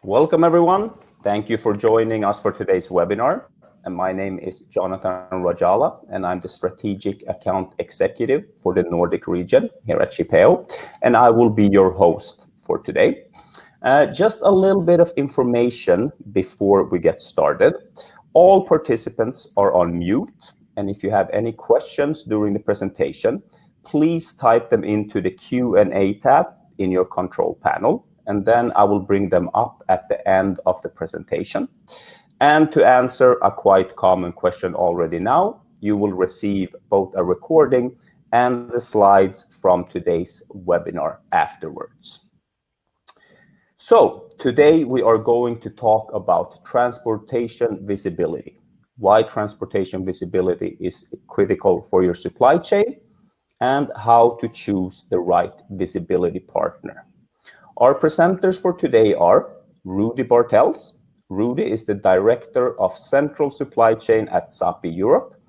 Welcome, everyone. Thank you for joining us for today's webinar. And my name is Jonathan Rajala, and I'm the Strategic Account Executive for the Nordic region here at Shipeo, and I will be your host for today. Just a little bit of information before we get started. All participants are on mute, and if you have any questions during the presentation, please type them into the Q&A tab in your control panel, and then I will bring them up at the end of the presentation. And to answer a quite common question already now, you will receive both a recording and the slides from today's webinar afterwards. So today we are going to talk about transportation visibility, why transportation visibility is critical for your supply chain, and how to choose the right visibility partner. Our presenters for today are Rudy Bartels. Rudy is the Director of Central Supply Chain at Sappi Europe,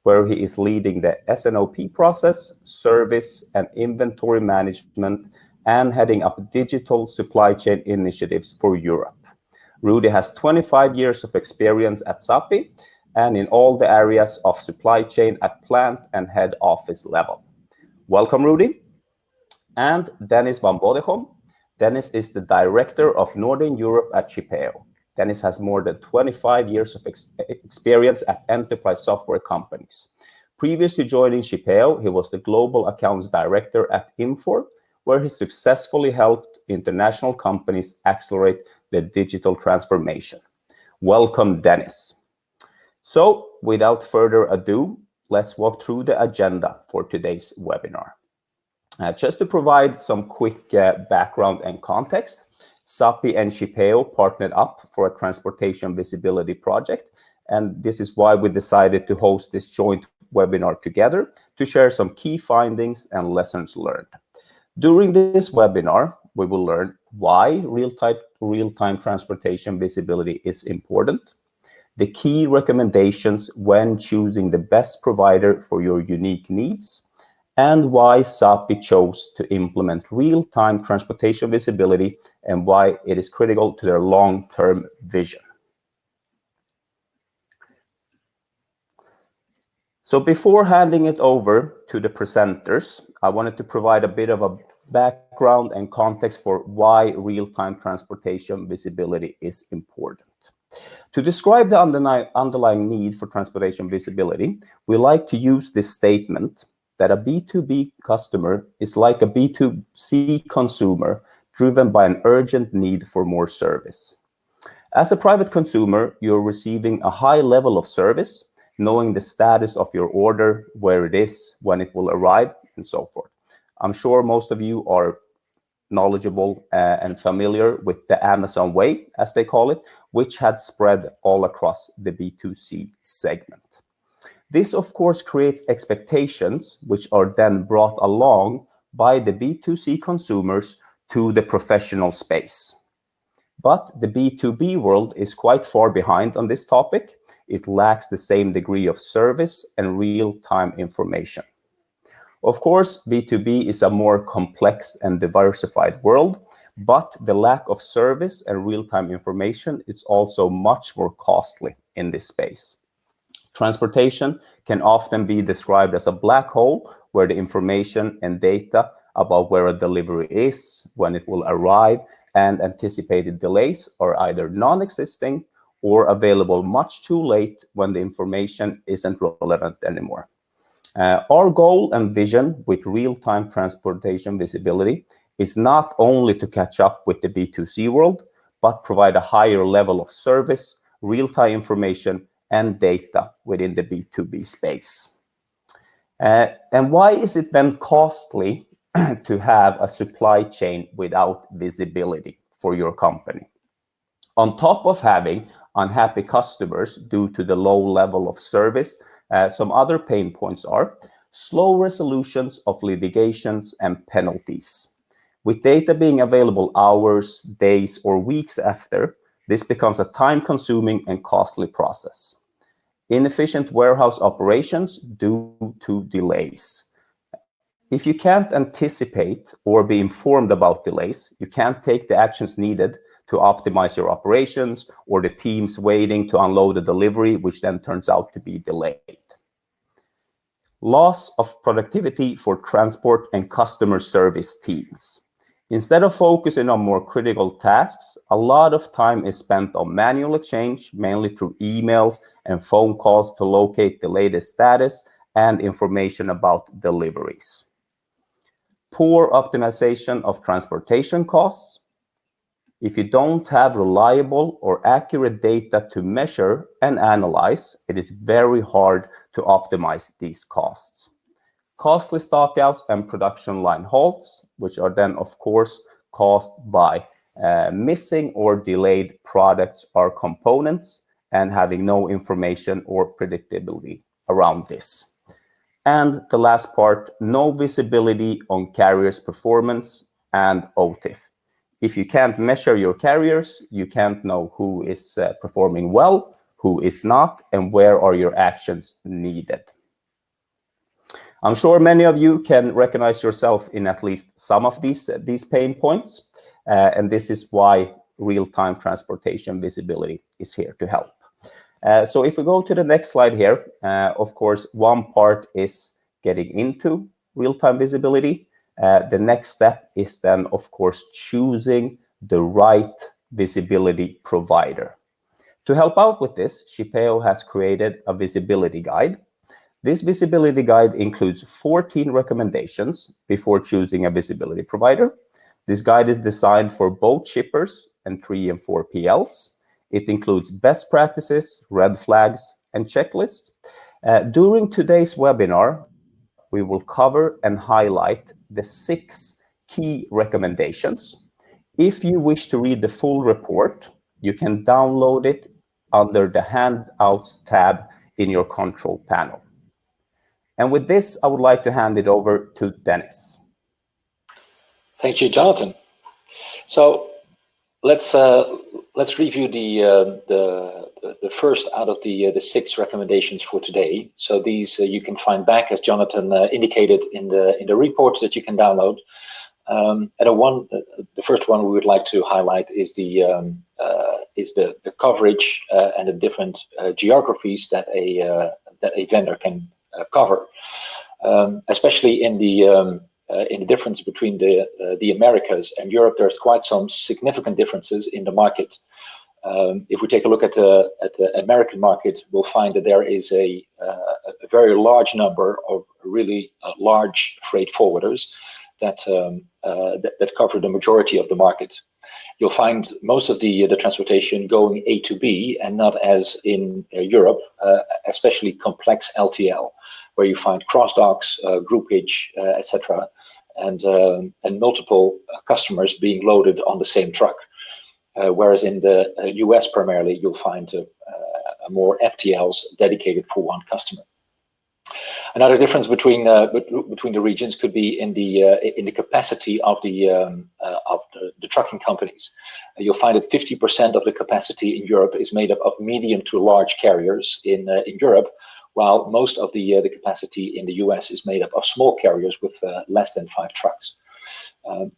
where he is leading the S&OP process, service and inventory management, and heading up digital supply chain initiatives for Europe. Rudy has 25 years of experience at Sappi and in all the areas of supply chain at plant and head office level. Welcome, Rudy. And Dennis van Bodegom. Dennis is the Director of Northern Europe at Shipeo. Dennis has more than 25 years of experience at enterprise software companies. Previous to joining Shipeo, he was the Global Accounts Director at Infor, where he successfully helped international companies accelerate their digital transformation. Welcome, Dennis. So, without further ado, let's walk through the agenda for today's webinar. Just to provide some quick background and context, Sappi and Shipeo partnered up for a transportation visibility project, and this is why we decided to host this joint webinar together to share some key findings and lessons learned. During this webinar, we will learn why real-time transportation visibility is important, the key recommendations when choosing the best provider for your unique needs, and why Sappi chose to implement real-time transportation visibility and why it is critical to their long-term vision. So before handing it over to the presenters, I wanted to provide a bit of a background and context for why real-time transportation visibility is important. To describe the underlying need for transportation visibility, we like to use this statement that a B2B customer is like a B2C consumer driven by an urgent need for more service. As a private consumer, you're receiving a high level of service, knowing the status of your order, where it is, when it will arrive, and so forth. I'm sure most of you are knowledgeable and familiar with the Amazon way, as they call it, which had spread all across the B2C segment. This, of course, creates expectations which are then brought along by the B2C consumers to the professional space. But the B2B world is quite far behind on this topic. It lacks the same degree of service and real-time information. Of course, B2B is a more complex and diversified world, but the lack of service and real-time information is also much more costly in this space. Transportation can often be described as a black hole where the information and data about where a delivery is, when it will arrive, and anticipated delays are either non-existing or available much too late when the information isn't relevant anymore. Our goal and vision with real-time transportation visibility is not only to catch up with the B2C world, but provide a higher level of service, real-time information, and data within the B2B space. And why is it then costly to have a supply chain without visibility for your company? On top of having unhappy customers due to the low level of service, some other pain points are slow resolutions of litigations and penalties. With data being available hours, days, or weeks after, this becomes a time-consuming and costly process. Inefficient warehouse operations due to delays. If you can't anticipate or be informed about delays, you can't take the actions needed to optimize your operations, or the teams waiting to unload a delivery, which then turns out to be delayed. Loss of productivity for transport and customer service teams. Instead of focusing on more critical tasks, a lot of time is spent on manual exchange, mainly through emails and phone calls to locate the latest status and information about deliveries. Poor optimization of transportation costs. If you don't have reliable or accurate data to measure and analyze, it is very hard to optimize these costs. Costly stockouts and production line halts, which are then, of course, caused by missing or delayed products or components and having no information or predictability around this. And the last part, no visibility on carriers' performance and OTIF. If you can't measure your carriers, you can't know who is performing well, who is not, and where are your actions needed. I'm sure many of you can recognize yourself in at least some of these pain points, and this is why real-time transportation visibility is here to help. So if we go to the next slide here, of course, one part is getting into real-time visibility. The next step is then, of course, choosing the right visibility provider. To help out with this, Shipeo has created a visibility guide. This visibility guide includes 14 recommendations before choosing a visibility provider. This guide is designed for both shippers and 3 and 4 PLs. It includes best practices, red flags, and checklists. During today's webinar, we will cover and highlight the 6 key recommendations. If you wish to read the full report, you can download it under the Handouts tab in your control panel. And with this, I would like to hand it over to Dennis. Thank you, Jonathan. So let's review the first out of the 6 recommendations for today. So these you can find back, as Jonathan indicated, in the report that you can download. And the first one we would like to highlight is the coverage and the different geographies that a vendor can cover, especially in the difference between the Americas and Europe. There's quite some significant differences in the market. If we take a look at the American market, we'll find that there is a very large number of really large freight forwarders that cover the majority of the market. You'll find most of the transportation going A to B, and not as in Europe, especially complex LTL, where you find cross docks, groupage, etc., and multiple customers being loaded on the same truck. Whereas in the US primarily, you'll find more FTLs dedicated for one customer. Another difference between the regions could be in the capacity of the trucking companies. You'll find that 50% of the capacity in Europe is made up of medium to large carriers in Europe, while most of the capacity in the US is made up of small carriers with less than 5 trucks.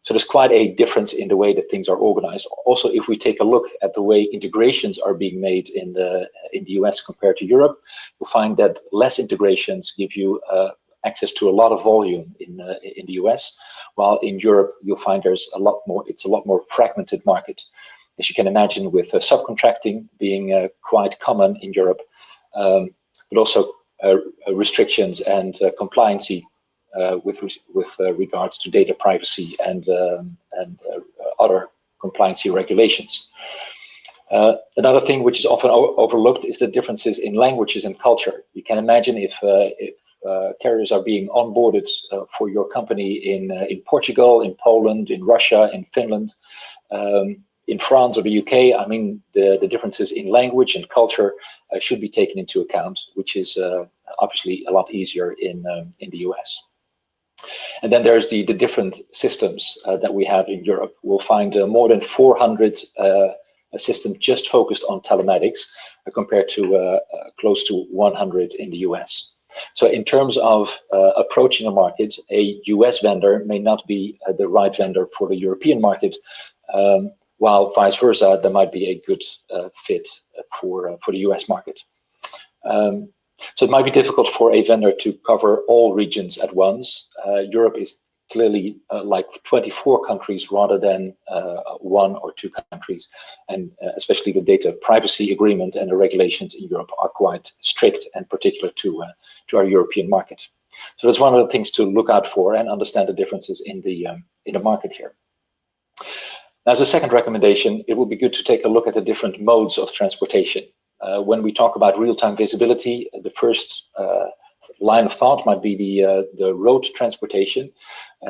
So there's quite a difference in the way that things are organized. Also, if we take a look at the way integrations are being made in the US compared to Europe, you'll find that less integrations give you access to a lot of volume in the US, while in Europe you'll find there's a lot more. It's a lot more fragmented market, as you can imagine, with subcontracting being quite common in Europe, but also restrictions and compliancy. With regards to data privacy and other compliancy regulations. Another thing which is often overlooked is the differences in languages and culture. You can imagine if carriers are being onboarded for your company in Portugal, in Poland, in Russia, in Finland, in France or the UK. I mean, the differences in language and culture should be taken into account, which is obviously a lot easier in the US. And then there's the different systems that we have in Europe. We'll find more than 400 systems just focused on telematics, compared to close to 100 in the US. So in terms of approaching a market, a US vendor may not be the right vendor for the European market, while vice versa, there might be a good fit for the US market. So it might be difficult for a vendor to cover all regions at once. Europe is clearly like 24 countries rather than 1 or 2 countries, and especially the data privacy agreement and the regulations in Europe are quite strict and particular to our European market. So that's one of the things to look out for and understand the differences in the market here. As a second recommendation, it would be good to take a look at the different modes of transportation. When we talk about real-time visibility, the first line of thought might be the road transportation.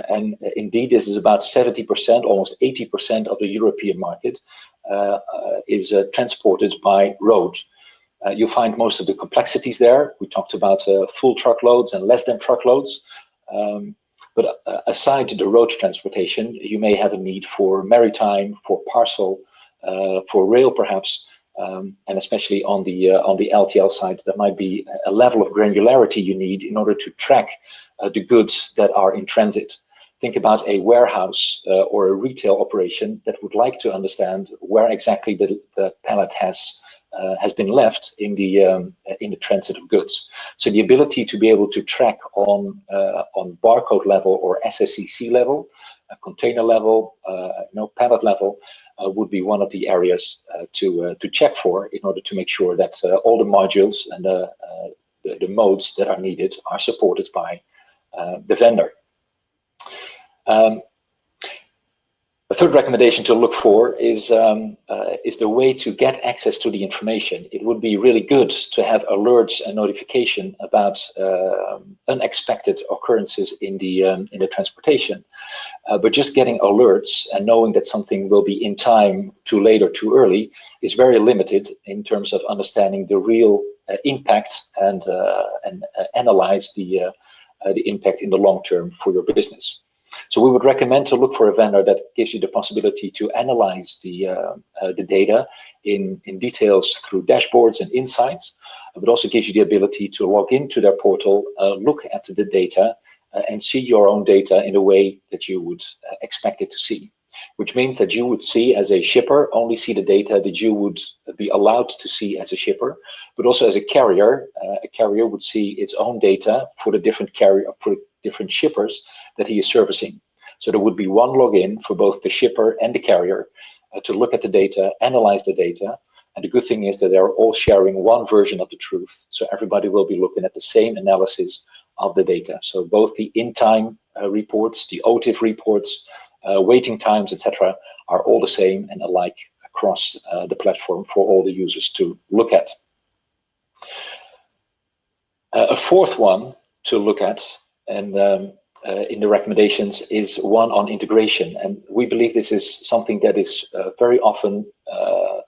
And indeed, this is about 70%, almost 80% of the European market is transported by road. You'll find most of the complexities there. We talked about full truckloads and less than truckloads. But aside the road transportation, you may have a need for maritime, for parcel, for rail perhaps, and especially on the LTL side, there might be a level of granularity you need in order to track the goods that are in transit. Think about a warehouse or a retail operation that would like to understand where exactly the pallet has been left in the transit of goods. So the ability to be able to track on barcode level or SSCC level, container level, pallet level, would be one of the areas to check for in order to make sure that all the modules and the modes that are needed are supported by the vendor. A third recommendation to look for is the way to get access to the information. It would be really good to have alerts and notification about unexpected occurrences in the transportation. But just getting alerts and knowing that something will be in time, too late or too early, is very limited in terms of understanding the real impact and analyze the impact in the long term for your business. So we would recommend to look for a vendor that gives you the possibility to analyze the data in details through dashboards and insights, but also gives you the ability to log into their portal, look at the data, and see your own data in a way that you would expect it to see. Which means that you would see as a shipper, only see the data that you would be allowed to see as a shipper, but also as a carrier would see its own data for the different different shippers that he is servicing. So there would be one login for both the shipper and the carrier to look at the data, analyze the data. And the good thing is that they're all sharing one version of the truth. So everybody will be looking at the same analysis of the data. So both the in-time reports, the OTIF reports, waiting times, etc., are all the same and alike across the platform for all the users to look at. A fourth one to look at, and in the recommendations, is one on integration. And we believe this is something that is very often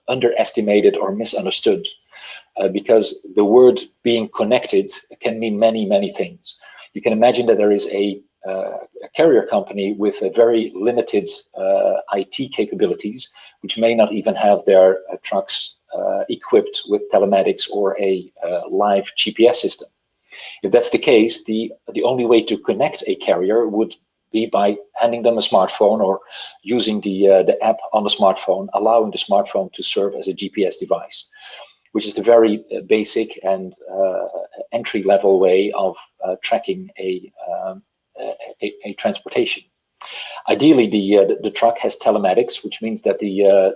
underestimated or misunderstood, because the word being connected can mean many, many things. You can imagine that there is a carrier company with a very limited IT capabilities, which may not even have their trucks equipped with telematics or a live GPS system. If that's the case, the only way to connect a carrier would be by handing them a smartphone or using the app on the smartphone, allowing the smartphone to serve as a GPS device, which is the very basic and entry-level way of tracking a transportation. Ideally, the truck has telematics, which means that the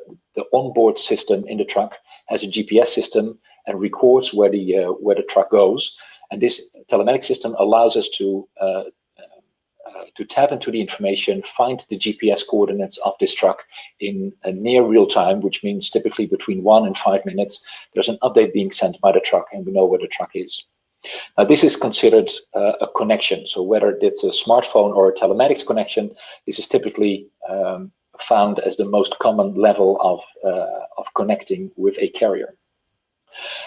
onboard system in the truck has a GPS system and records where the truck goes. And this telematics system allows us to tap into the information, find the GPS coordinates of this truck in a near real time, which means typically between 1 and 5 minutes, there's an update being sent by the truck and we know where the truck is. Now, this is considered a connection. So whether it's a smartphone or a telematics connection, this is typically found as the most common level of connecting with a carrier.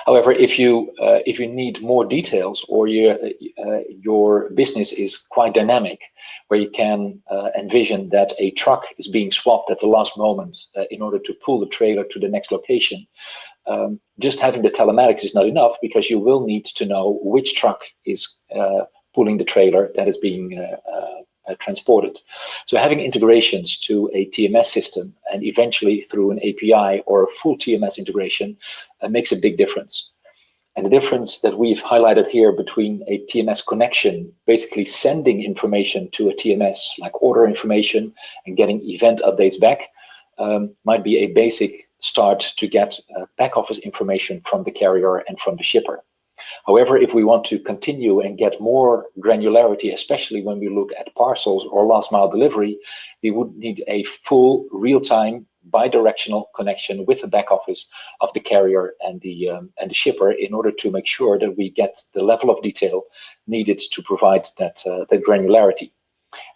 However, if you need more details, or your business is quite dynamic, where you can envision that a truck is being swapped at the last moment in order to pull the trailer to the next location, just having the telematics is not enough, because you will need to know which truck is pulling the trailer that is being transported. So having integrations to a TMS system, and eventually through an API or a full TMS integration, makes a big difference. And the difference that we've highlighted here between a TMS connection, basically sending information to a TMS, like order information and getting event updates back, might be a basic start to get back office information from the carrier and from the shipper. However, if we want to continue and get more granularity, especially when we look at parcels or last mile delivery, we would need a full real-time bi-directional connection with the back office of the carrier and the shipper, in order to make sure that we get the level of detail needed to provide that granularity.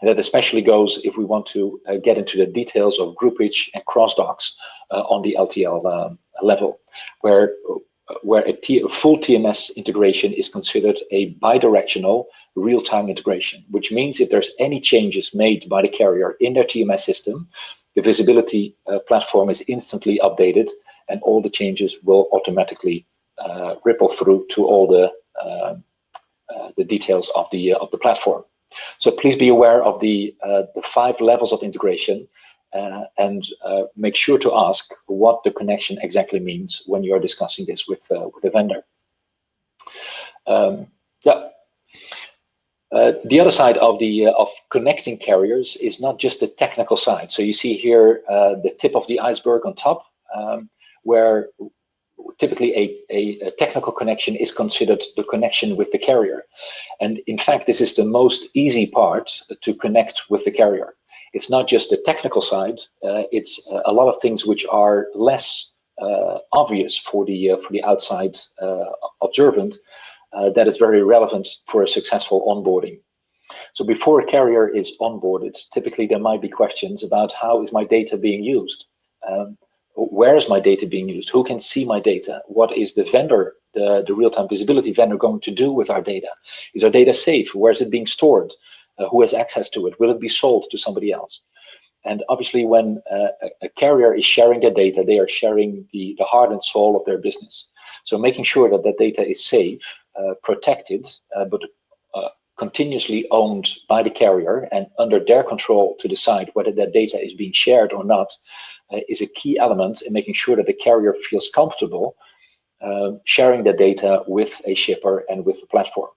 And that especially goes if we want to get into the details of groupage and cross docks on the LTL level, where a full TMS integration is considered a bi-directional real-time integration, which means if there's any changes made by the carrier in their TMS system, the visibility platform is instantly updated, and all the changes will automatically ripple through to all the details of the platform. So please be aware of the 5 levels of integration, and make sure to ask what the connection exactly means when you are discussing this with the vendor. The other side of connecting carriers is not just the technical side. So you see here the tip of the iceberg on top, where typically a technical connection is considered the connection with the carrier. And in fact, this is the most easy part to connect with the carrier. It's not just the technical side, it's a lot of things which are less obvious for the outside observant, that is very relevant for a successful onboarding. So before a carrier is onboarded, typically there might be questions about how is my data being used? Where is my data being used? Who can see my data? What is the vendor, the real-time visibility vendor, going to do with our data? Is our data safe? Where is it being stored? Who has access to it? Will it be sold to somebody else? And obviously, when a carrier is sharing their data, they are sharing the heart and soul of their business. So making sure that that data is safe, protected, but continuously owned by the carrier and under their control to decide whether that data is being shared or not, is a key element in making sure that the carrier feels comfortable sharing the data with a shipper and with the platform.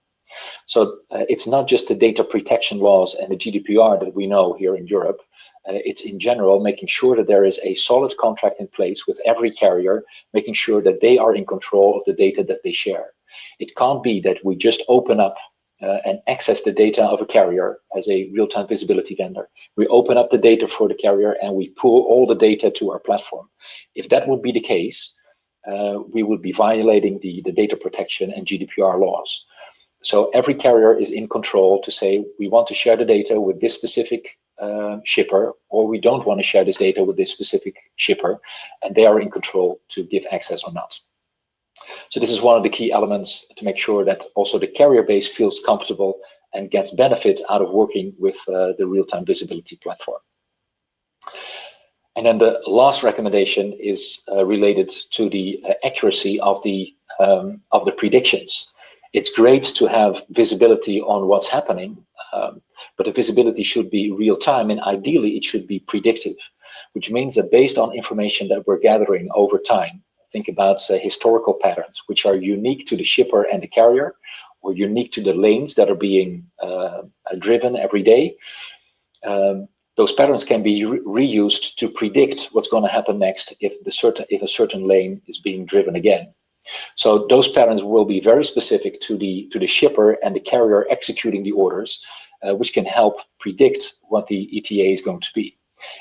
So it's not just the data protection laws and the GDPR that we know here in Europe. It's in general making sure that there is a solid contract in place with every carrier, making sure that they are in control of the data that they share. It can't be that we just open up and access the data of a carrier as a real-time visibility vendor. We open up the data for the carrier and we pull all the data to our platform. If that would be the case, we would be violating the data protection and GDPR laws. So every carrier is in control to say, we want to share the data with this specific shipper, or we don't want to share this data with this specific shipper, and they are in control to give access or not. So this is one of the key elements to make sure that also the carrier base feels comfortable and gets benefit out of working with the real-time visibility platform. And then the last recommendation is related to the accuracy of the predictions. It's great to have visibility on what's happening, but the visibility should be real time, and ideally it should be predictive, which means that based on information that we're gathering over time, think about historical patterns which are unique to the shipper and the carrier, or unique to the lanes that are being driven every day. Those patterns can be reused to predict what's going to happen next if a certain lane is being driven again. So those patterns will be very specific to the shipper and the carrier executing the orders, which can help predict what the ETA is going to be.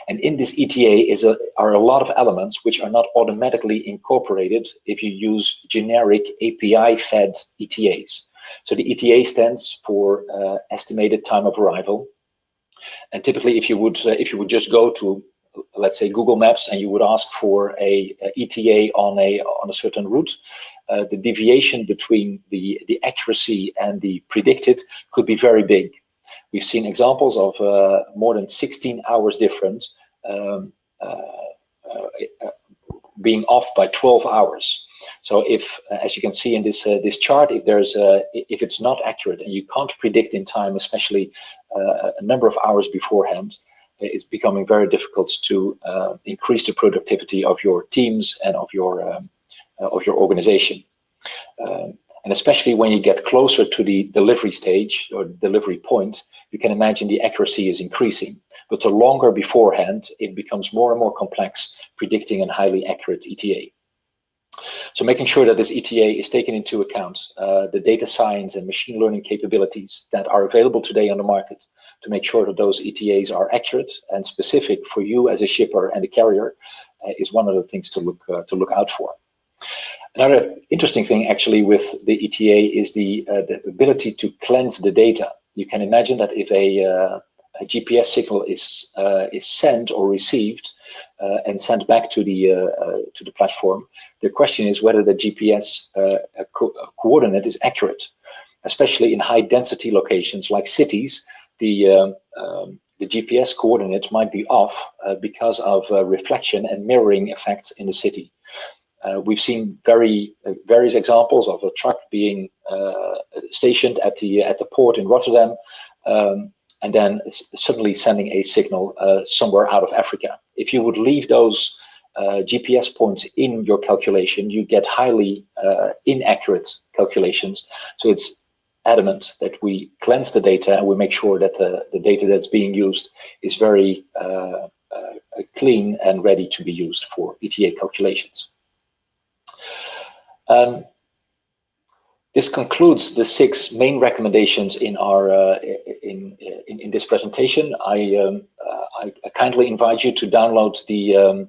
And in this ETA are a lot of elements which are not automatically incorporated if you use generic API-fed ETAs. So the ETA stands for estimated time of arrival. And typically, if you would just go to, let's say, Google Maps, and you would ask for a ETA on a certain route, the deviation between the accuracy and the predicted could be very big. We've seen examples of more than 16 hours difference being off by 12 hours. So if, as you can see in this chart, if it's not accurate and you can't predict in time, especially a number of hours beforehand, it's becoming very difficult to increase the productivity of your teams and of your organization. And especially when you get closer to the delivery stage or delivery point, you can imagine the accuracy is increasing. But the longer beforehand, it becomes more and more complex predicting a highly accurate ETA. So making sure that this ETA is taken into account, the data science and machine learning capabilities that are available today on the market, to make sure that those ETAs are accurate and specific for you as a shipper and a carrier, is one of the things to look out for. Another interesting thing actually with the ETA is the ability to cleanse the data. You can imagine that if a GPS signal is sent or received and sent back to the platform, the question is whether the GPS coordinate is accurate, especially in high density locations like cities. The GPS coordinate might be off because of reflection and mirroring effects in the city. We've seen various examples of a truck being stationed at the port in Rotterdam, and then suddenly sending a signal somewhere out of Africa. If you would leave those GPS points in your calculation, you get highly inaccurate calculations. So it's adamant that we cleanse the data and we make sure that the data that's being used is very clean and ready to be used for ETA calculations. This concludes the 6 main recommendations in our in this presentation. I kindly invite you to download the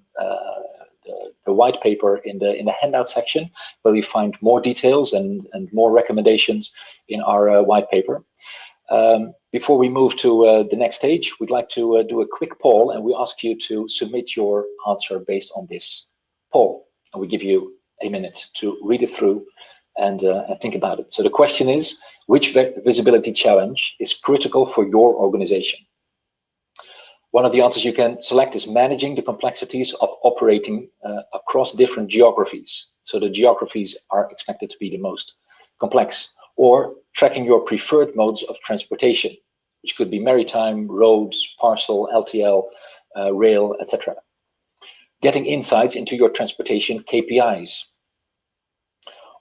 white paper in the handout section, where you find more details and more recommendations in our white paper. Before we move to the next stage, we'd like to do a quick poll, and we ask you to submit your answer based on this poll. And we give you a minute to read it through and think about it. So the question is, which visibility challenge is critical for your organization? One of the answers you can select is managing the complexities of operating across different geographies. So the geographies are expected to be the most complex. Or tracking your preferred modes of transportation, which could be maritime, roads, parcel, LTL, rail, etc. Getting insights into your transportation KPIs.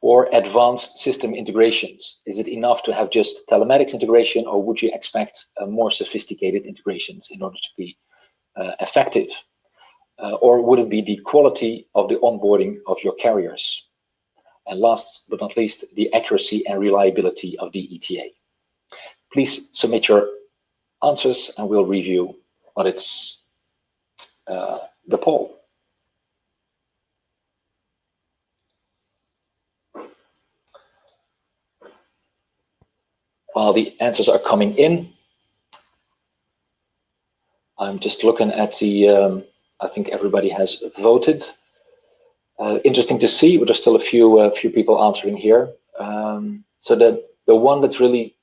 Or advanced system integrations. Is it enough to have just telematics integration, or would you expect more sophisticated integrations in order to be effective? Or would it be the quality of the onboarding of your carriers? And last but not least, the accuracy and reliability of the ETA. Please submit your answers and we'll review what it's the poll. While the answers are coming in, I'm just looking at the, I think everybody has voted. Interesting to see, but there's still a few people answering here. So the one that's really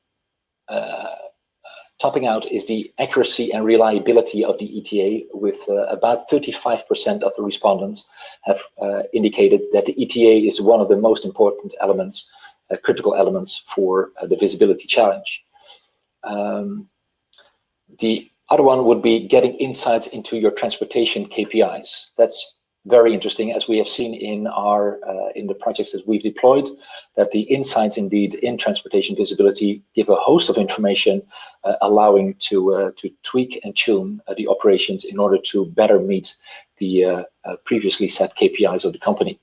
topping out is the accuracy and reliability of the ETA, with about 35% of the respondents have indicated that the ETA is one of the most important elements, critical elements for the visibility challenge. The other one would be getting insights into your transportation KPIs. That's very interesting, as we have seen in our in the projects that we've deployed, that the insights indeed in transportation visibility give a host of information, allowing to tweak and tune the operations in order to better meet the previously set KPIs of the company.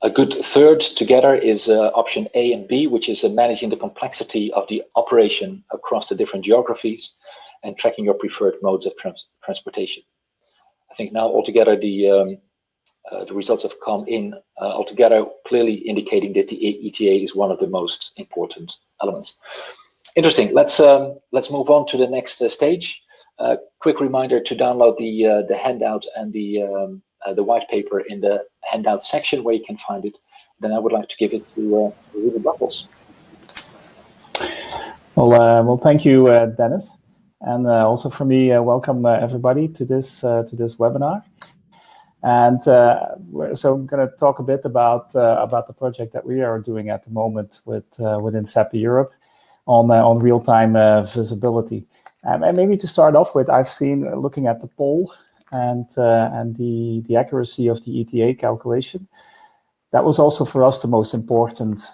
A good third together is option A and B, which is managing the complexity of the operation across the different geographies and tracking your preferred modes of transportation. I think now altogether the results have come in altogether, clearly indicating that the ETA is one of the most important elements. Interesting. Let's move on to the next stage. Quick reminder to download the handout and the white paper in the handout section where you can find it. Then I would like to give it to Ruben Buckles. Well, thank you, Dennis, and also for me, welcome everybody to this webinar. And so I'm going to talk a bit about the project that we are doing at the moment within SAPI Europe on real-time visibility. And maybe to start off with, I've seen looking at the poll and the accuracy of the ETA calculation. That was also for us the most important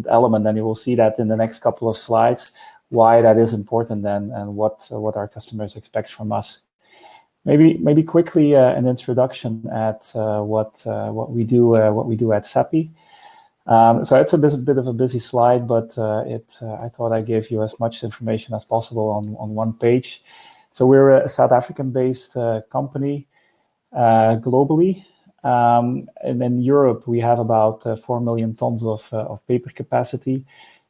element, and you will see that in the next couple of slides why that is important and what our customers expect from us. Maybe quickly an introduction at what we do at SAPI. So it's a bit of a busy slide, but I thought I'd give you as much information as possible on one page. So we're a South African-based company globally. And in Europe, we have about 4 million tons of paper capacity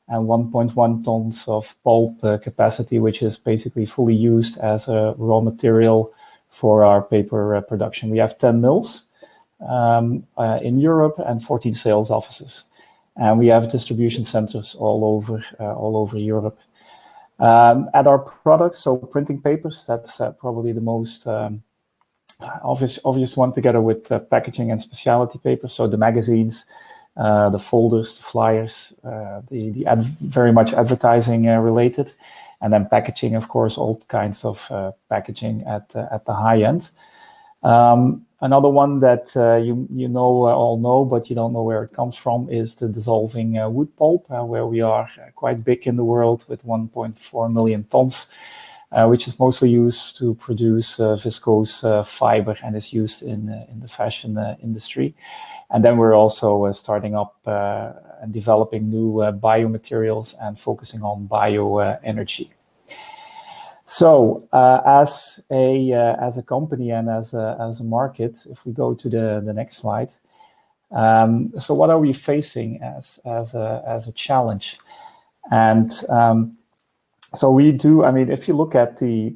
and 1.1 tons of pulp capacity, which is basically fully used as a raw material for our paper production. We have 10 mills in Europe and 14 sales offices. And we have distribution centers all over Europe. At our products, so printing papers, that's probably the most obvious one, together with packaging and specialty paper. So the magazines, the folders, the flyers, very much advertising related, and then packaging, of course, all kinds of packaging at the high end. Another one that you all know, but you don't know where it comes from, is the dissolving wood pulp, where we are quite big in the world with 1.4 million tons. Which is mostly used to produce viscose fiber and is used in the fashion industry. And then we're also starting up and developing new biomaterials and focusing on bioenergy. So as a company and as a market, if we go to the next slide, so what are we facing as a challenge? And so we do, I mean, if you look at the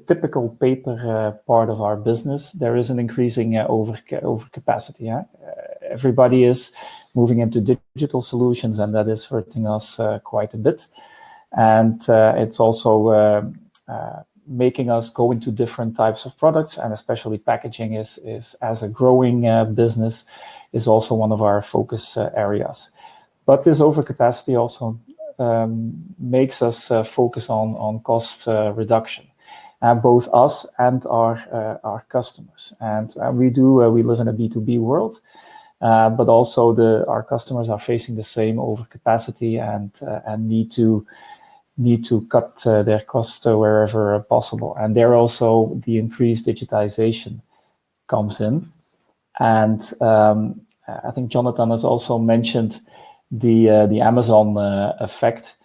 typical paper part of our business, there is an increasing overcapacity. Yeah? Everybody is moving into digital solutions, and that is hurting us quite a bit. And it's also making us go into different types of products, and especially packaging is as a growing business, is also one of our focus areas. But this overcapacity also makes us focus on cost reduction, both us and our customers. And we live in a B2B world, but also our customers are facing the same overcapacity and need to cut their costs wherever possible. And there also the increased digitization comes in. And I think Jonathan has also mentioned the Amazon effect,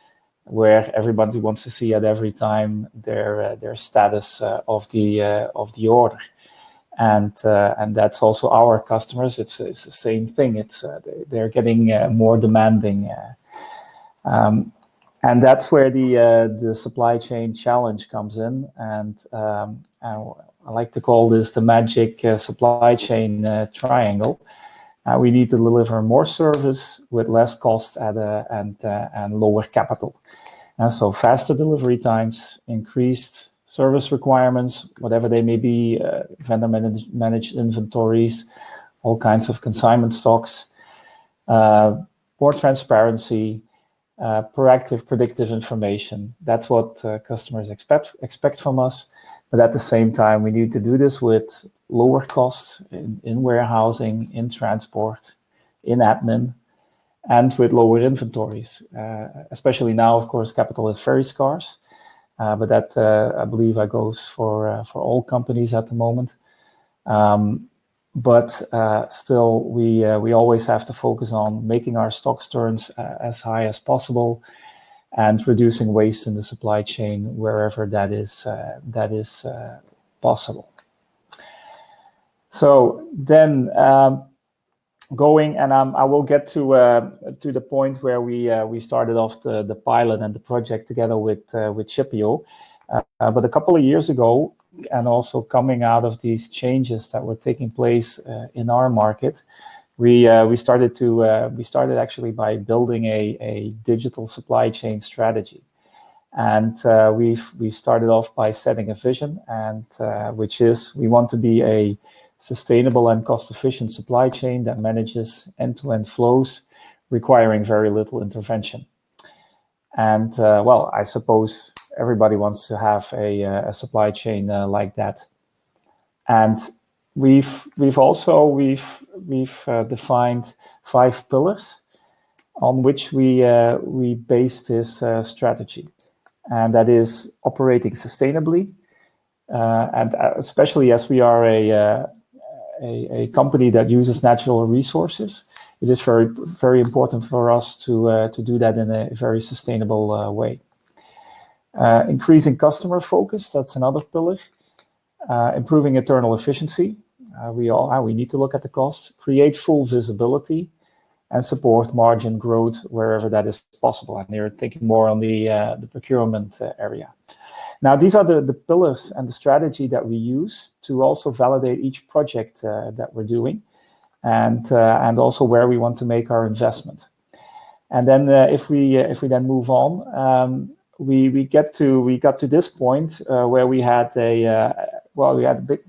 where everybody wants to see at every time their status of the order, and that's also our customers. It's the same thing. They're getting more demanding, and that's where the supply chain challenge comes in. And I like to call this the magic supply chain triangle. We need to deliver more service with less cost and lower capital. And so faster delivery times, increased service requirements, whatever they may be, vendor managed inventories, all kinds of consignment stocks, more transparency, proactive, predictive information. That's what customers expect from us. But at the same time, we need to do this with lower costs in warehousing, in transport, in admin, and with lower inventories. Especially now, of course, capital is very scarce, but that I believe goes for all companies at the moment. But still, we always have to focus on making our stock turns as high as possible, and reducing waste in the supply chain wherever that is possible. So then going, and I will get to the point where we started off the pilot and the project together with Shipio. But a couple of years ago, and also coming out of these changes that were taking place in our market, we started actually by building a digital supply chain strategy. And we started off by setting a vision, and which is we want to be a sustainable and cost-efficient supply chain that manages end-to-end flows, requiring very little intervention. And well, I suppose everybody wants to have a supply chain like that. And we've defined 5 pillars on which we base this strategy, and that is operating sustainably, and especially as we are a company that uses natural resources, it is very, very important for us to do that in a very sustainable way. Increasing customer focus, that's another pillar. Improving internal efficiency. We need to look at the costs, create full visibility, and support margin growth wherever that is possible. And they're thinking more on the procurement area. Now, these are the pillars and the strategy that we use to also validate each project that we're doing, and also where we want to make our investment. And then if we then move on, we got to this point where we had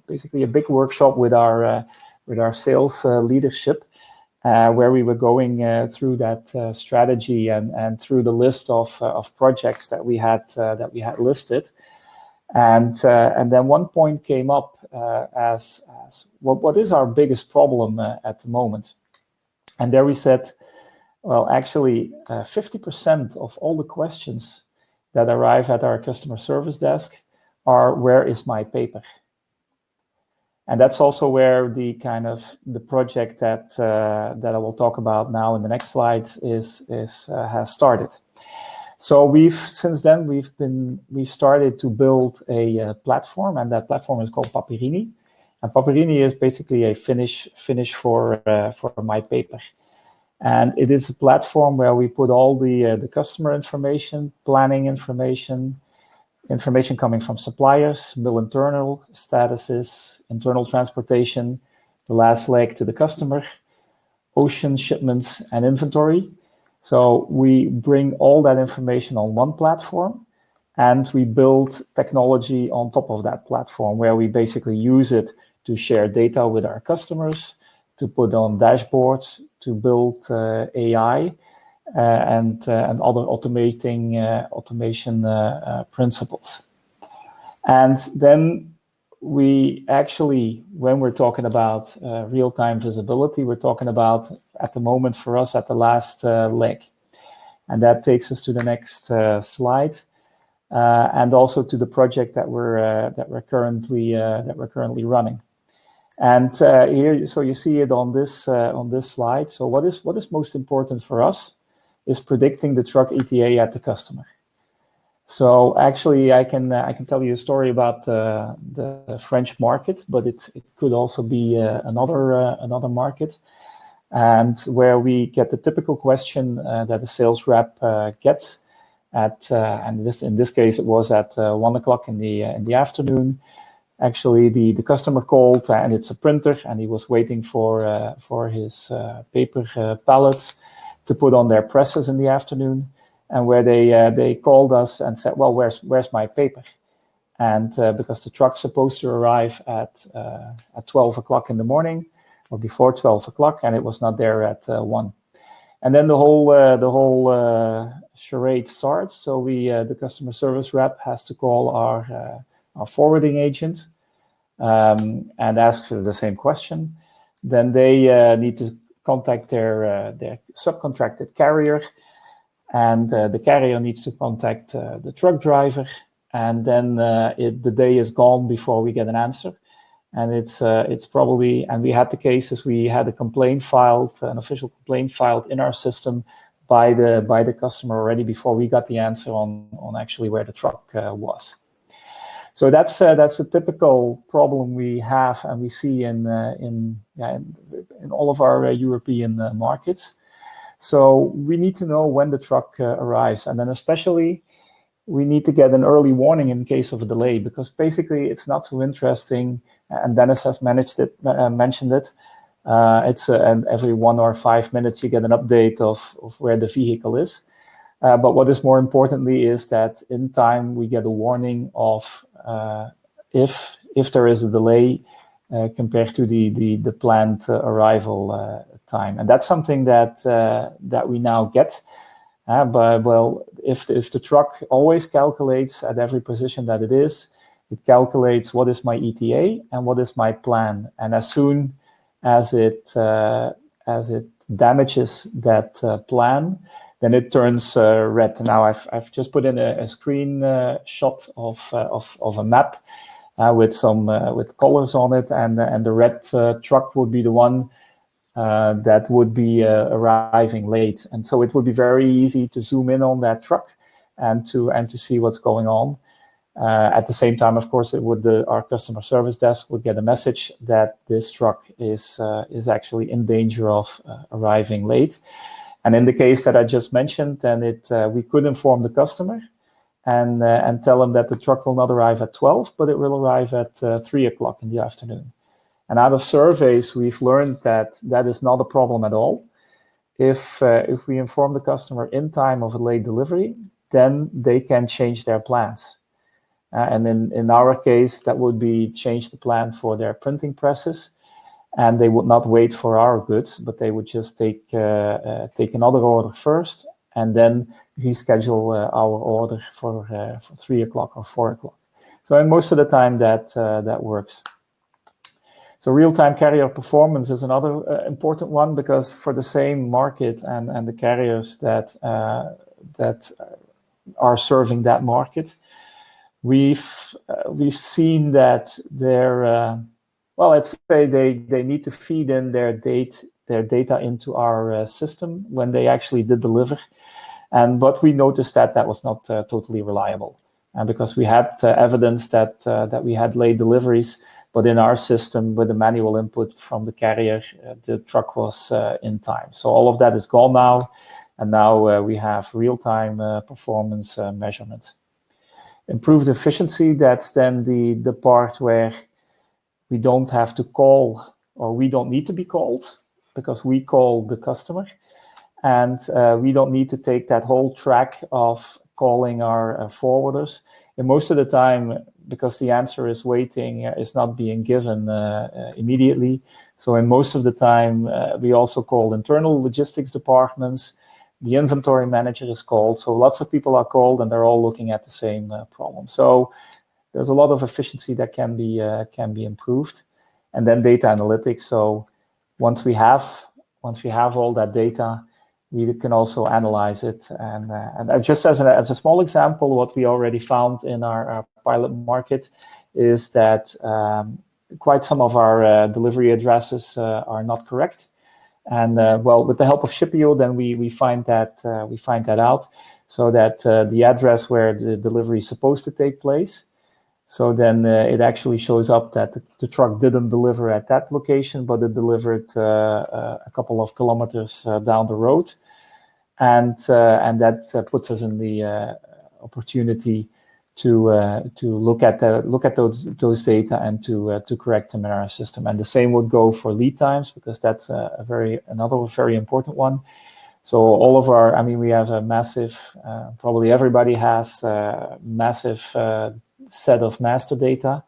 basically a big workshop with our sales leadership, where we were going through that strategy and through the list of projects that we had listed, and then one point came up as what is our biggest problem at the moment, and there we said, well, actually, 50% of all the questions that arrive at our customer service desk are, where is my paper? And that's also where the project that I will talk about now in the next slides has started. So since then we've started to build a platform, and that platform is called Paperini. And Paperini is basically a finish for my paper. And it is a platform where we put all the customer information, planning information coming from suppliers, mill internal statuses, internal transportation, the last leg to the customer, ocean shipments, and inventory. So we bring all that information on one platform, and we build technology on top of that platform where we basically use it to share data with our customers, to put on dashboards, to build AI, and other automation principles. And then we actually, when we're talking about real-time visibility, we're talking about, at the moment for us, at the last leg. And that takes us to the next slide, and also to the project that we're currently running. And here, so you see it on this slide. So what is most important for us is predicting the truck ETA at the customer. So actually, I can tell you a story about the French market, but it could also be another market, and where we get the typical question that a sales rep gets at, and in this case it was at 1 o'clock in the afternoon. Actually, the customer called, and it's a printer, and he was waiting for his paper pallets to put on their presses in the afternoon, and where they called us and said, well, where's my paper? And because the truck's supposed to arrive at 12 o'clock in the morning, or before 12 o'clock, and it was not there at 1. And then the whole charade starts. So the customer service rep has to call our forwarding agent and ask the same question. Then they need to contact their subcontracted carrier, and the carrier needs to contact the truck driver, and then the day is gone before we get an answer. And it's probably, and we had the cases, we had an official complaint filed in our system by the customer already before we got the answer on actually where the truck was. So that's a typical problem we have, and we see in all of our European markets. So we need to know when the truck arrives, and then especially we need to get an early warning in case of a delay, because basically it's not so interesting. And Dennis has mentioned it. It's and every 1 or 5 minutes you get an update of where the vehicle is. But what is more importantly is that in time we get a warning of if there is a delay compared to the planned arrival time, and that's something that we now get. But well, if the truck always calculates at every position that it is, it calculates what is my ETA and what is my plan, and as soon as it damages that plan, then it turns red. Now I've just put in a screen shot of a map with some with colors on it, and the red truck would be the one that would be arriving late, and so it would be very easy to zoom in on that truck and to see what's going on. At the same time, of course, our customer service desk would get a message that this truck is actually in danger of arriving late. And in the case that I just mentioned, then we could inform the customer and tell them that the truck will not arrive at 12, but it will arrive at 3 o'clock in the afternoon. And out of surveys, we've learned that is not a problem at all. If we inform the customer in time of a late delivery, then they can change their plans. And in our case, that would be change the plan for their printing presses, and they would not wait for our goods, but they would just take another order first, and then reschedule our order for 3 o'clock or 4 o'clock. So, and most of the time that works. So real-time carrier performance is another important one, because for the same market and the carriers that are serving that market, we've seen that let's say they need to feed in their data into our system when they actually did deliver, but we noticed that was not totally reliable, and because we had evidence that we had late deliveries, but in our system with the manual input from the carrier, the truck was in time. So all of that is gone now, and now we have real-time performance measurement. Improved efficiency, that's then the part where we don't have to call, or we don't need to be called, because we call the customer, and we don't need to take that whole track of calling our forwarders. And most of the time, because the answer is waiting, is not being given immediately. So in most of the time, we also call internal logistics departments. The inventory manager is called. So lots of people are called, and they're all looking at the same problem. So there's a lot of efficiency that can be improved. And then data analytics. So once we have all that data, we can also analyze it. And just as a small example, what we already found in our pilot market is that quite some of our delivery addresses are not correct. And with the help of Shipio, then we find that out, so that the address where the delivery is supposed to take place. So then it actually shows up that the truck didn't deliver at that location, but it delivered a couple of kilometers down the road, and that puts us in the opportunity to look at those data and to correct them in our system. And the same would go for lead times, because that's another very important one. So all of we have a massive, probably everybody has a massive set of master data,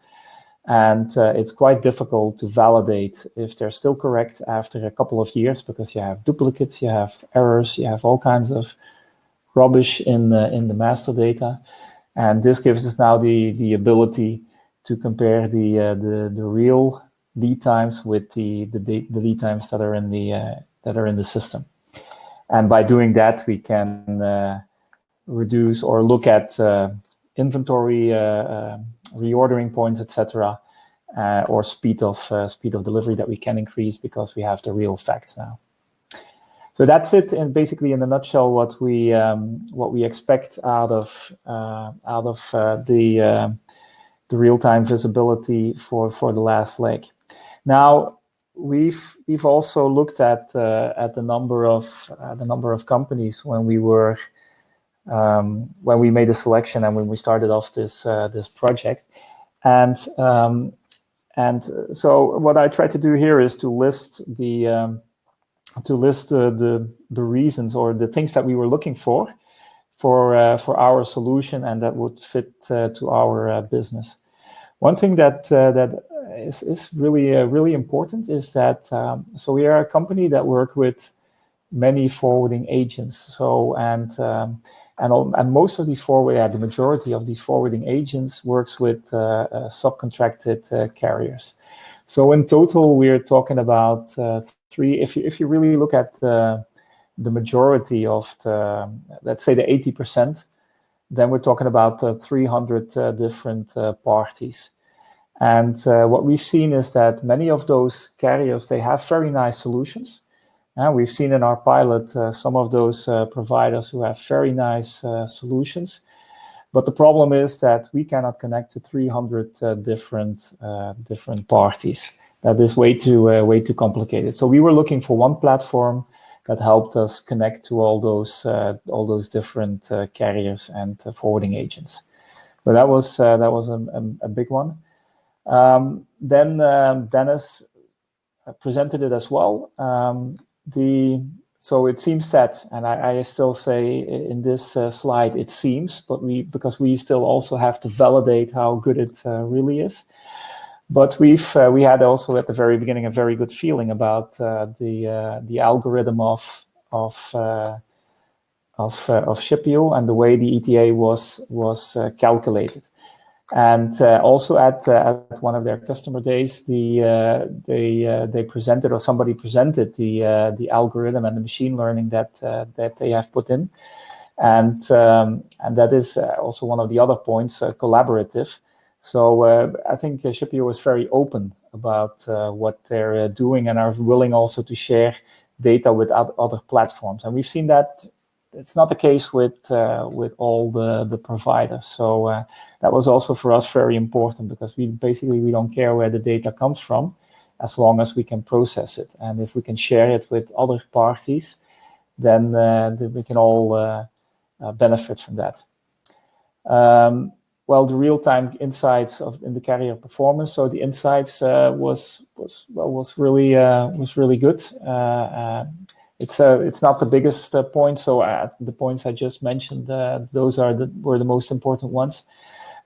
and it's quite difficult to validate if they're still correct after a couple of years, because you have duplicates, you have errors, you have all kinds of rubbish in the master data. And this gives us now the ability to compare the real lead times with the lead times that are in the system. And by doing that, we can reduce or look at inventory, reordering points, etc., or speed of delivery that we can increase because we have the real facts now. So that's it, and basically in a nutshell, what we expect out of the real-time visibility for the last leg. Now we've also looked at the number of companies when we made a selection and when we started off this project, and so what I try to do here is to list the reasons or the things that we were looking for for our solution and that would fit to our business. One thing that is really important is that so we are a company that work with many forwarding agents. So and most of these the majority of these forwarding agents works with subcontracted carriers. So in total, we're talking about three. If you really look at the majority of let's say the 80%, then we're talking about 300 different parties. And what we've seen is that many of those carriers, they have very nice solutions. We've seen in our pilot some of those providers who have very nice solutions. But the problem is that we cannot connect to 300 different parties. That is way too complicated. So we were looking for one platform that helped us connect to all those different carriers and forwarding agents. But that was a big one. Then Dennis presented it as well. So it seems that, and I still say in this slide it seems, but because we still also have to validate how good it really is. But we had also at the very beginning a very good feeling about the algorithm of Shipio and the way the ETA was calculated. And also at one of their customer days, they presented, or somebody presented the algorithm and the machine learning that they have put in, and that is also one of the other points, collaborative. So I think Shipio was very open about what they're doing and are willing also to share data with other platforms. And we've seen that it's not the case with all the providers. So that was also for us very important, because we don't care where the data comes from, as long as we can process it. And if we can share it with other parties, then we can all benefit from that. Well, the real-time insights in the carrier performance. So the insights was really good. It's not the biggest point. So the points I just mentioned, those were the most important ones.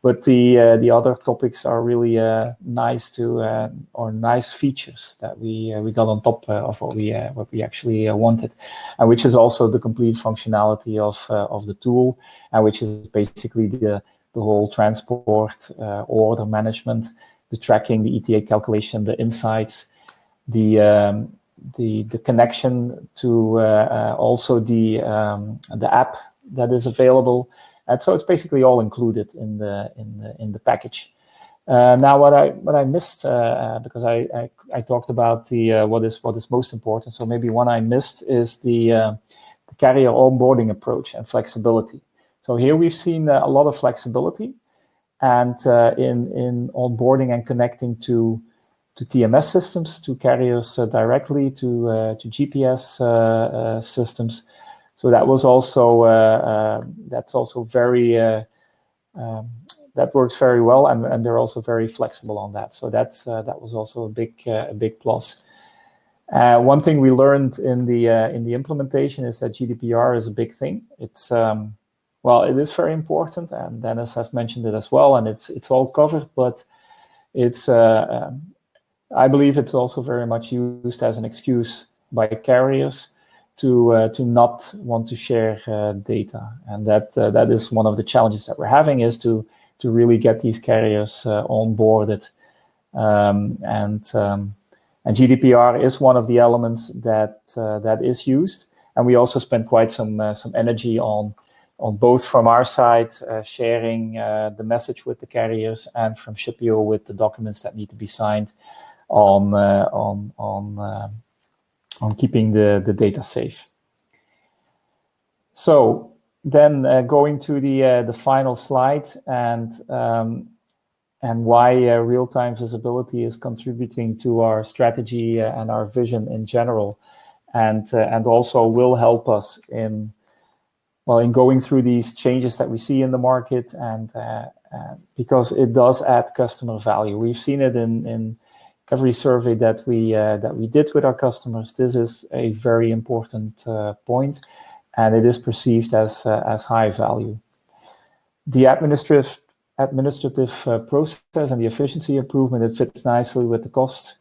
But the other topics are really nice or nice features that we got on top of what we actually wanted, and which is also the complete functionality of the tool, and which is basically the whole transport, order management, the tracking, the ETA calculation, the insights, the connection to also the app that is available, and so it's basically all included in the package. Now, what I missed, because I talked about what is most important. So maybe one I missed is the carrier onboarding approach and flexibility. So here we've seen a lot of flexibility, and in onboarding and connecting to TMS systems, to carriers directly, to GPS systems. So that was also that's also very that works very well, and they're also very flexible on that. So that was also a big plus. One thing we learned in the implementation is that GDPR is a big thing. It's well, it is very important, and Dennis has mentioned it as well, and it's all covered, but it's I believe it's also very much used as an excuse by carriers to not want to share data, and that is one of the challenges that we're having, is to really get these carriers onboarded, and GDPR is one of the elements that is used, and we also spend quite some energy on both from our side, sharing the message with the carriers, and from Shipio with the documents that need to be signed on keeping the data safe. So then going to the final slide, and why real-time visibility is contributing to our strategy and our vision in general, and also will help us in going through these changes that we see in the market, and because it does add customer value. We've seen it in every survey that we did with our customers. This is a very important point, and it is perceived as high value. The administrative process and the efficiency improvement, it fits nicely with the cost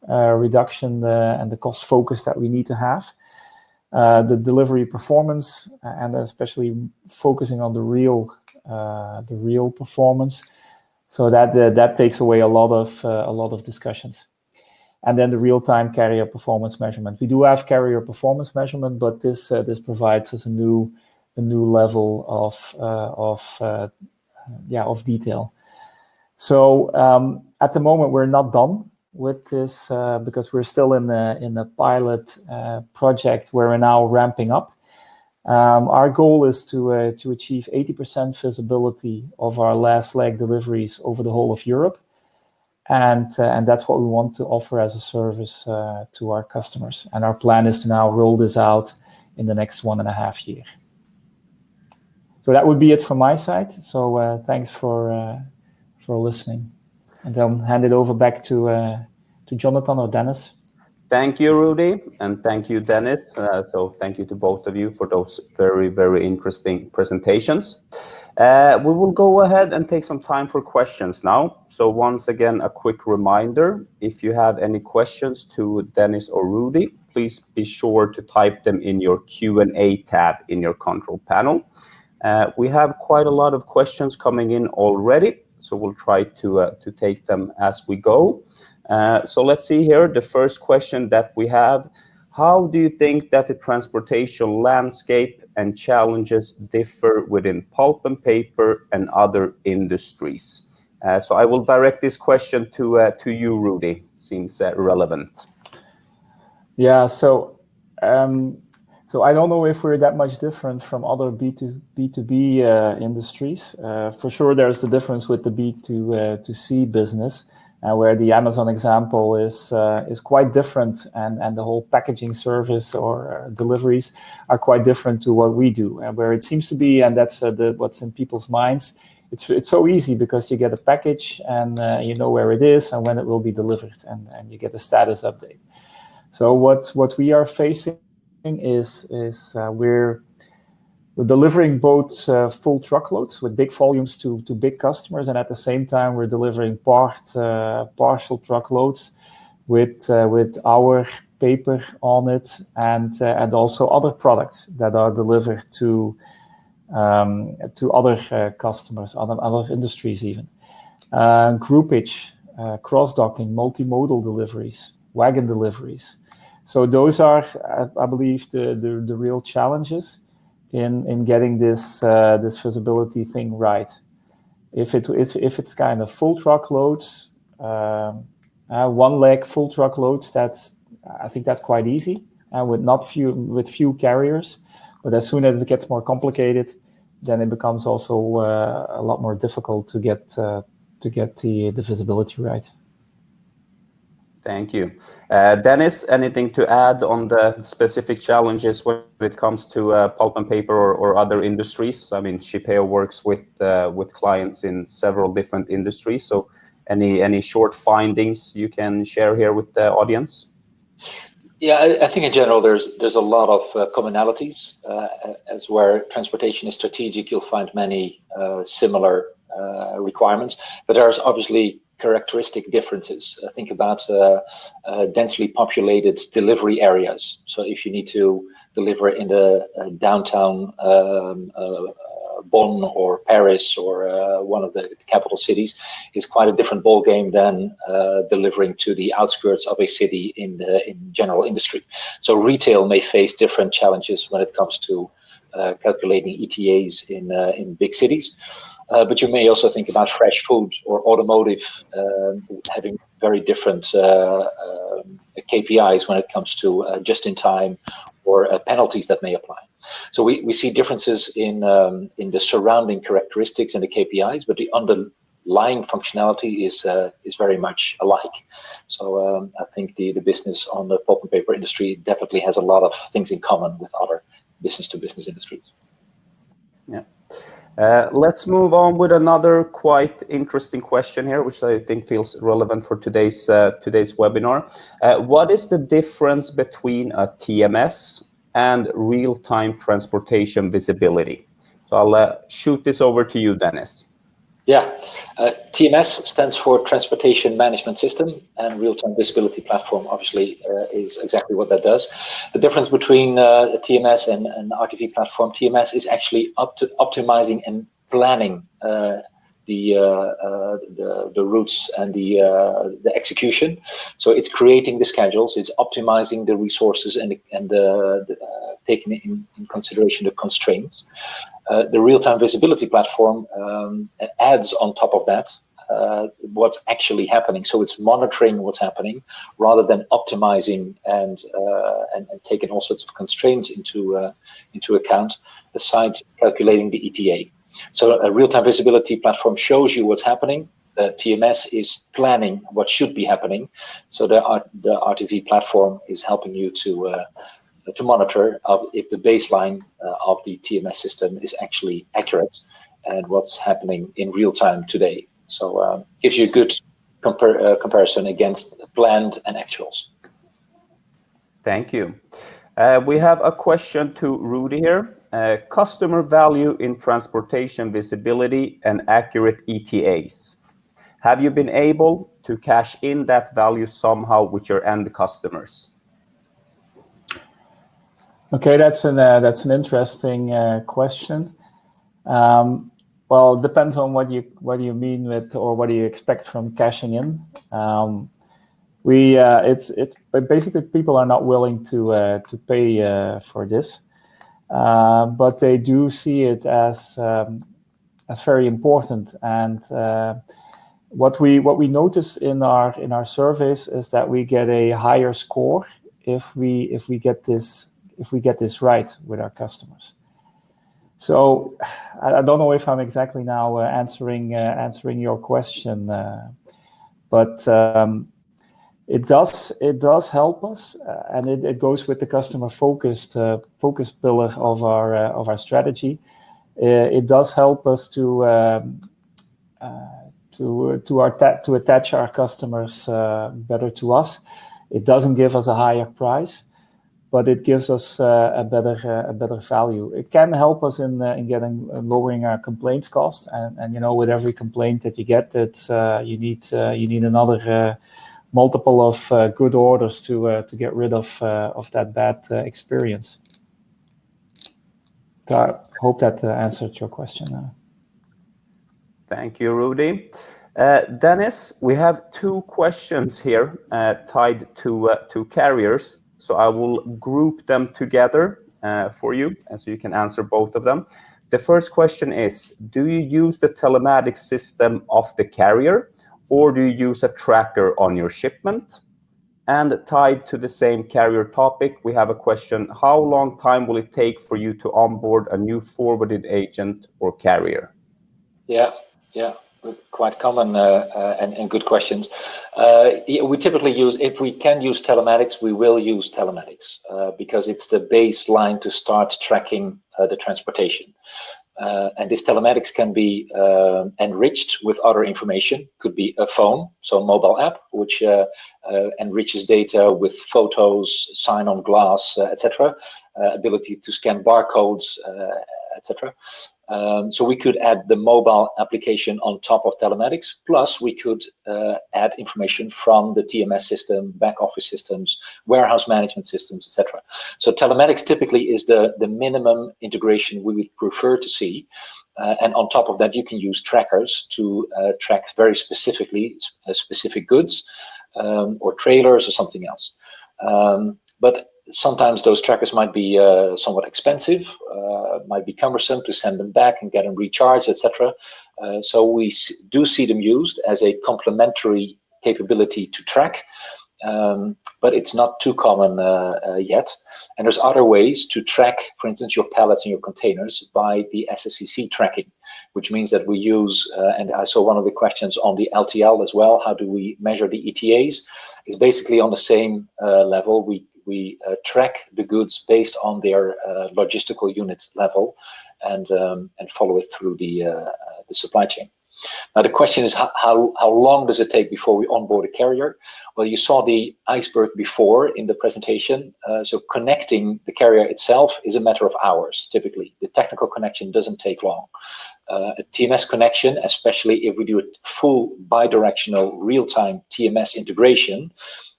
reduction and the cost focus that we need to have. The delivery performance, and especially focusing on the real performance, so that takes away a lot of discussions. And then the real-time carrier performance measurement. We do have carrier performance measurement, but this provides us a new level of detail. So at the moment we're not done with this because we're still in the pilot project where we're now ramping up. Our goal is to achieve 80% visibility of our last leg deliveries over the whole of Europe. And that's what we want to offer as a service to our customers. And our plan is to now roll this out in the next 1.5 years. So that would be it from my side. So thanks for listening. And then hand it over back to Jonathan or Dennis. Thank you, Rudy, and thank you, Dennis. So thank you to both of you for those very, very interesting presentations. We will go ahead and take some time for questions now. So once again, a quick reminder, if you have any questions to Dennis or Rudy, please be sure to type them in your Q&A tab in your control panel. We have quite a lot of questions coming in already, so we'll try to take them as we go. So let's see here. The first question that we have: how do you think that the transportation landscape and challenges differ within pulp and paper and other industries? So I will direct this question to you, Rudy. Seems relevant. Yeah. So I don't know if we're that much different from other B2B industries. For sure, there's the difference with the B2C business. Where the Amazon example is quite different, and the whole packaging service or deliveries are quite different to what we do. And where it seems to be, and that's what's in people's minds, it's so easy because you get a package and you know where it is and when it will be delivered, and you get a status update. So what we are facing is we're delivering both full truckloads with big volumes to big customers, and at the same time we're delivering partial truckloads with our paper on it, and also other products that are delivered to other customers, other industries even. Groupage, cross-docking, multimodal deliveries, wagon deliveries. So those are, I believe, the real challenges in getting this visibility thing right. If it's kind of full truckloads, one leg full truckloads, I think that's quite easy, with few carriers. But as soon as it gets more complicated, then it becomes also a lot more difficult to get the visibility right. Thank you. Dennis, anything to add on the specific challenges when it comes to pulp and paper or other industries? I mean, Shipeo works with clients in several different industries. So any short findings you can share here with the audience? Yeah, I think in general there's a lot of commonalities. As where transportation is strategic, you'll find many similar requirements, but there's obviously characteristic differences. Think about densely populated delivery areas. So if you need to deliver in the downtown Bonn or Paris or one of the capital cities, is quite a different ball game than delivering to the outskirts of a city in general industry. So retail may face different challenges when it comes to calculating ETAs in big cities. But you may also think about fresh food or automotive having very different KPIs when it comes to just-in-time or penalties that may apply. So we see differences in the surrounding characteristics and the KPIs, but the underlying functionality is very much alike. So I think the business on the pulp and paper industry definitely has a lot of things in common with other business-to-business industries. Yeah. Let's move on with another quite interesting question here, which I think feels relevant for today's webinar. What is the difference between a TMS and real-time transportation visibility. So I'll shoot this over to you, Dennis. Yeah, TMS stands for Transportation Management System, and Real-Time Visibility Platform obviously is exactly what that does. The difference between a TMS and an RTV platform, TMS is actually optimizing and planning the routes and the execution. So it's creating the schedules, it's optimizing the resources and taking in consideration the constraints. The real-time visibility platform adds on top of that what's actually happening. So it's monitoring what's happening rather than optimizing and taking all sorts of constraints into account, aside calculating the ETA. So a real-time visibility platform shows you what's happening. The TMS is planning what should be happening. So the RTV platform is helping you to monitor if the baseline of the TMS system is actually accurate and what's happening in real time today. So gives you a good comparison against planned and actuals. Thank you. We have a question to Rudy here. Customer value in transportation visibility and accurate ETAs. Have you been able to cash in that value somehow with your end customers? Okay, that's an interesting question. Well, it depends on what you mean with, or what do you expect from cashing in. Basically people are not willing to pay for this, but they do see it as very important. And what we notice in our surveys is that we get a higher score if we get this right with our customers. So I don't know if I'm exactly now answering your question, but it does help us, and it goes with the customer focus pillar of our strategy. It does help us to attach our customers better to us. It doesn't give us a higher price, but it gives us a better value. It can help us in lowering our complaints cost, and with every complaint that you get, you need another multiple of good orders to get rid of that bad experience. So I hope that answered your question. Thank you, Rudy. Dennis, we have two questions here tied to carriers. So I will group them together for you, and so you can answer both of them. The first question is, do you use the telematics system of the carrier, or do you use a tracker on your shipment? And tied to the same carrier topic, we have a question, how long time will it take for you to onboard a new forwarded agent or carrier? Yeah. Quite common and good questions. We typically use, if we can use telematics, we will use telematics because it's the baseline to start tracking the transportation. And this telematics can be enriched with other information. Could be a phone, so a mobile app, which enriches data with photos, sign on glass, etc. Ability to scan barcodes, etc. So we could add the mobile application on top of telematics, plus we could add information from the TMS system, back office systems, warehouse management systems, etc. So telematics typically is the minimum integration we would prefer to see. And on top of that, you can use trackers to track very specifically specific goods or trailers or something else. But sometimes those trackers might be somewhat expensive, might be cumbersome to send them back and get them recharged, etc. So we do see them used as a complementary capability to track, but it's not too common yet. And there's other ways to track, for instance, your pallets and your containers by the SSCC tracking, which means that we use, and I saw one of the questions on the LTL as well, how do we measure the ETAs? It's basically on the same level. We track the goods based on their logistical unit level and follow it through the supply chain. Now the question is how long does it take before we onboard a carrier? Well, you saw the iceberg before in the presentation. So connecting the carrier itself is a matter of hours, typically. The technical connection doesn't take long. A TMS connection, especially if we do a full bidirectional real-time TMS integration,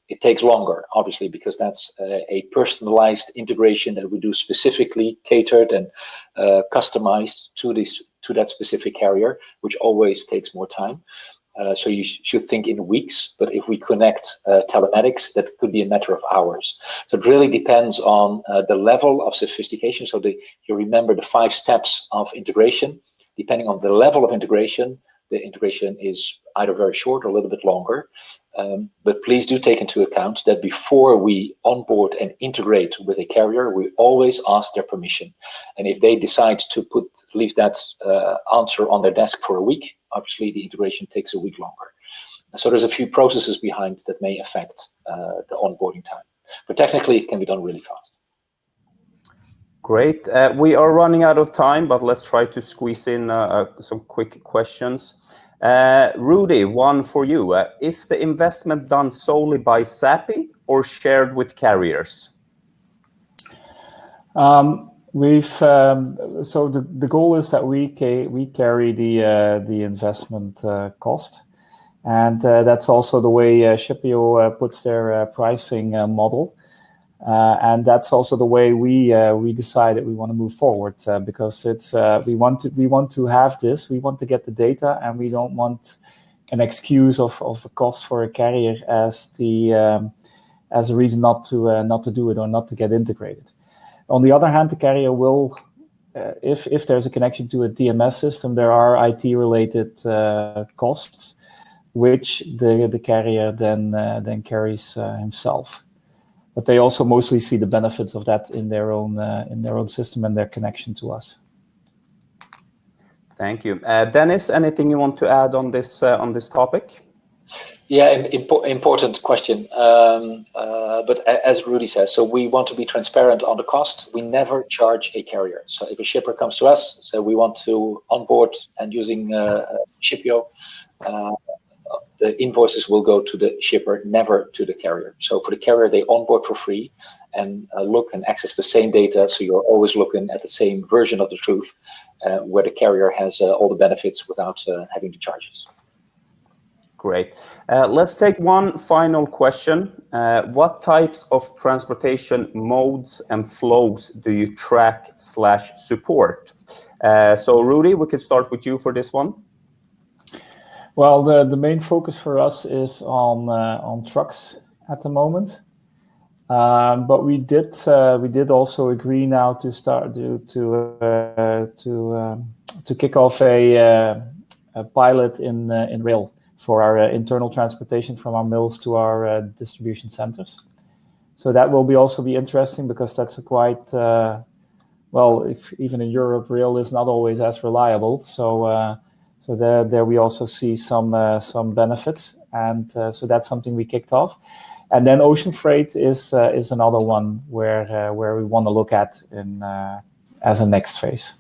it takes longer, obviously, because that's a personalized integration that we do specifically catered and customized to that specific carrier, which always takes more time. So you should think in weeks, but if we connect telematics, that could be a matter of hours. So it really depends on the level of sophistication. So you remember the 5 steps of integration. Depending on the level of integration, the integration is either very short or a little bit longer. But please do take into account that before we onboard and integrate with a carrier, we always ask their permission. And if they decide to leave that answer on their desk for a week, obviously the integration takes a week longer. So there's a few processes behind that may affect the onboarding time. But technically, it can be done really fast. Great. We are running out of time, but let's try to squeeze in some quick questions. Rudy, one for you. Is the investment done solely by Sappi or shared with carriers? So the goal is that we carry the investment cost, and that's also the way Shipio puts their pricing model. And that's also the way we decided we want to move forward, because it's we want to have this. We want to get the data, and we don't want an excuse of a cost for a carrier as a reason not to do it or not to get integrated. On the other hand, the carrier will, if there's a connection to a TMS system, there are IT related costs, which the carrier then carries himself. But they also mostly see the benefits of that in their own system and their connection to us. Thank you, Dennis. Anything you want to add on this topic? Yeah, important question. But as Rudy says, so we want to be transparent on the cost. We never charge a carrier. So if a shipper comes to us, so we want to onboard and using Shipio, the invoices will go to the shipper, never to the carrier. So for the carrier, they onboard for free and look and access the same data. So you're always looking at the same version of the truth, where the carrier has all the benefits without having the charges. Great. Let's take one final question. What types of transportation modes and flows do you track/support? So Rudy, we could start with you for this one. Well, the main focus for us is on trucks at the moment, but we did also agree now to start to kick off a pilot in rail for our internal transportation from our mills to our distribution centers. So that will also be interesting, because that's a quite well, if even in Europe, rail is not always as reliable. So there we also see some benefits, and so that's something we kicked off. And then ocean freight is another one where we want to look at as a next phase.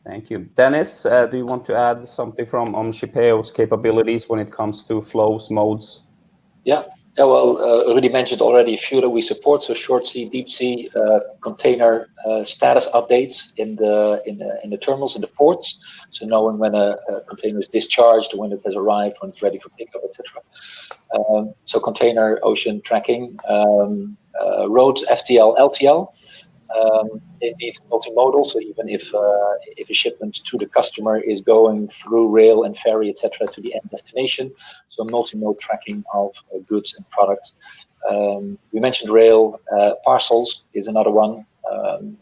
Thank you, Dennis. Do you want to add something from Shipio's capabilities when it comes to flows, modes? Yeah. Well, Rudy mentioned already a few that we support. So short sea, deep sea, container status updates in the terminals, in the ports. So knowing when a container is discharged, when it has arrived, when it's ready for pickup, etc. So container ocean tracking, roads, FTL, LTL. Indeed, multimodal. So even if a shipment to the customer is going through rail and ferry, etc., to the end destination, so multimode tracking of goods and products. We mentioned rail. Parcels is another one,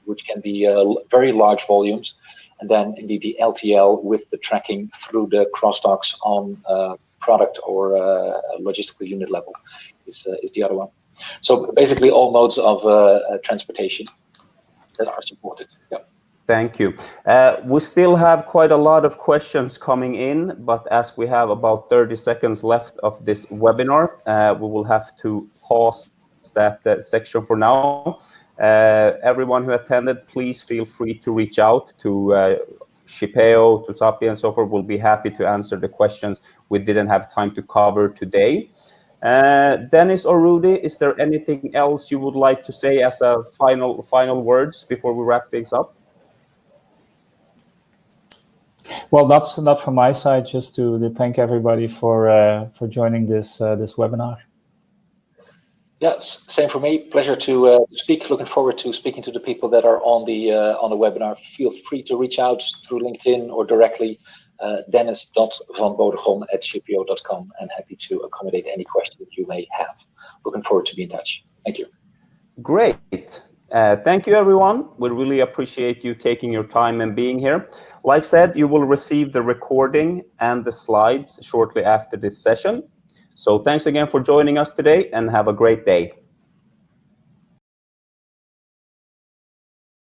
which can be very large volumes, and then indeed the LTL with the tracking through the crossdocks on product or logistical unit level is the other one. So basically all modes of transportation that are supported. Yeah. Thank you. We still have quite a lot of questions coming in, but as we have about 30 seconds left of this webinar, we will have to pause that section for now. Everyone who attended, please feel free to reach out to Shipeo, Tusapi, and so forth will be happy to answer the questions we didn't have time to cover today. Dennis or Rudy, is there anything else you would like to say as a final words before we wrap things up? Well, not from my side. Just to thank everybody for joining this webinar. Yeah, same for me. Pleasure to speak. Looking forward to speaking to the people that are on the webinar. Feel free to reach out through LinkedIn or directly, dennis.vanbodegom@shipeo.com, and happy to accommodate any questions you may have. Looking forward to be in touch. Thank you. Great. Thank you, everyone. We really appreciate you taking your time and being here. Like said, you will receive the recording and the slides shortly after this session. So thanks again for joining us today, and have a great day.